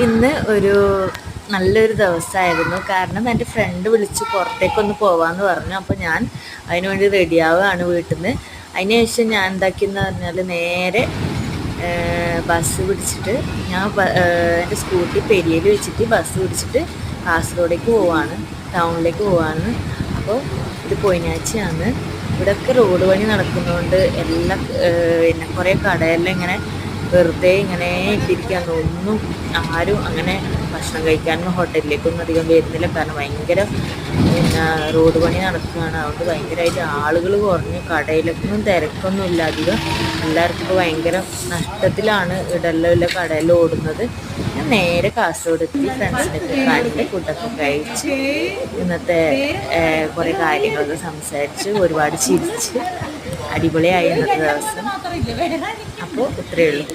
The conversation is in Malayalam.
ഇന്ന് ഒരു നല്ലൊരു ദിവസമായിരുന്നു. കാരണം എൻ്റെ ഫ്രണ്ട് വിളിച്ച് പുറത്തേക്കൊന്ന് പോവാമെന്ന് പറഞ്ഞു. അപ്പോൾ ഞാൻ അതിന് വേണ്ടി റെഡിയാവുകയാണ് വീട്ടിൽ നിന്ന്. അതിന് ശേഷം ഞാൻ എന്താക്കിയെന്ന് പറഞ്ഞാൽ നേരെ ബസ് പിടിച്ചിട്ട് എൻ്റെ സ്കൂട്ടി പെരിയയിൽ വെച്ചിട്ട് ബസ് പിടിച്ചിട്ട് കാസർഗോഡേക്ക് പോവാണ്, ടൗണിലേക്ക് പോവാണ്. അപ്പോൾ ഇത് പൊയിനാഴ്ചയാണ്. ഇവിടെയൊക്കെ റോഡ് പണി നടക്കുന്നതുകൊണ്ട് എല്ലാം പിന്നെ കുറേ കടയെല്ലാം ഇങ്ങനെ വെറുതെ ഇങ്ങനെ ഇട്ടിരിക്കുകയാണ്. ഒന്നും ആരും അങ്ങനെ ഭക്ഷണം കഴിക്കാനും ഹോട്ടലിലേക്കൊന്നും അധികം വരുന്നില്ല. കാരണം ഭയങ്കര പിന്നെ റോഡ് പണി നടക്കുകയാണ്. അതുകൊണ്ട് ഭയങ്കരമായിട്ട് ആളുകൾ കുറഞ്ഞു. കടയിലൊന്നും തിരക്കൊന്നുമില്ല അധികം. എല്ലാവർക്കും ഇപ്പോൾ ഭയങ്കര നഷ്ടത്തിലാണ് ഇടയിലുള്ള കടയിൽ ഓടുന്നത്. ഞാൻ നേരെ കാസർഗോഡ് എത്തി. ഫ്രണ്ട്സിനൊക്കെ കണ്ട് ഫുഡൊക്കെ കഴിച്ച് ഇന്നത്തെ കുറേ കാര്യങ്ങളൊക്കെ സംസാരിച്ച് ഒരുപാട് ചിരിച്ച് അടിപൊളിയായി ഇന്നത്തെ ദിവസം. അപ്പോൾ ഇത്രയേ ഉള്ളൂ.